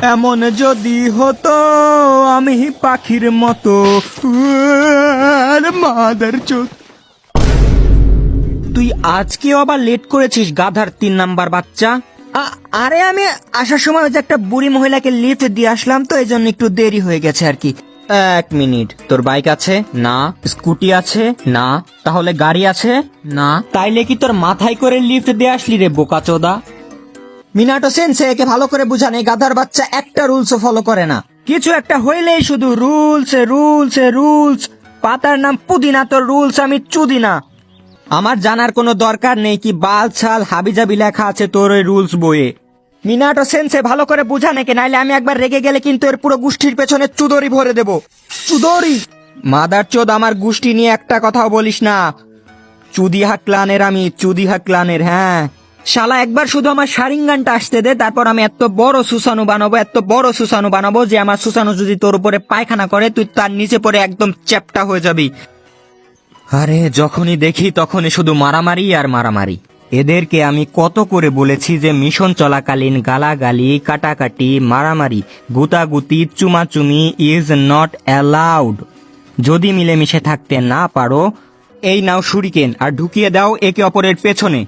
এমন যদি হতো আমি পাখির মতো মাদার চোদ। তুই আজকেও আবার লেট করেছিস গাধার 3 নাম্বার বাচ্চা। আরে আমি আসার সময় ওই যে একটা বুড়ি মহিলাকে লিফট দিয়ে আসলাম, তো এই জন্য একটু দেরি হয়ে গেছে আর কি। 1 মিনিট, তোর বাইক আছে? না। স্কুটি আছে? না। তাহলে গাড়ি আছে? না। তাইলে কি তোর মাথায় করে লিফট দিয়ে আসলি রে বোকাচোদা? মিনাটো সেন্সে, একে ভালো করে বুঝান, এই গাধার বাচ্চা একটা রুলসও ফলো করে না। কিছু একটা হইলেই শুধু রুলস রুলস রুলস। পাতার নাম পুদিনা, তোর রুলস আমি চুদিনা। আমার জানার কোনো দরকার নেই কি বাল ছাল হাবিজাবি লেখা আছে তোর ওই রুলস বইয়ে। মিনাটো সেন্সে, ভালো করে বুঝা নাকি, নাইলে আমি একবার রেগে গেলে কিন্তু এর পুরো গোষ্ঠীর পেছনে চুদরি ভরে দেব। চুদরি? মাদার চোদ, আমার গোষ্ঠী নিয়ে একটা কথাও বলিস না। চুদিহা ক্লানের আমি, চুদিহা ক্লানের। হ্যাঁ শালা, একবার শুধু আমার শারিঙ্গানটা আসতে দে, তারপর আমি এত বড় সুসানু বানাবো, এত বড় সুসানু বানাবো যে আমার সুসানু যদি তোর উপরে পায়খানা করে তুই তার নিচে পড়ে একদম চ্যাপ্টা হয়ে যাবি। আরে যখনই দেখি তখনই শুধু মারামারি আর মারামারি। এদেরকে আমি কত করে বলেছি যে মিশন চলাকালীন গালাগালি, কাটাকাটি, মারামারি, গুতাগুতি, চুমাচুমি ইজ নট অ্যালাউড। যদি মিলেমিশে থাকতে না পারো, এই নাও শুরিকেন আর ঢুকিয়ে দাও একে অপরের পেছনে।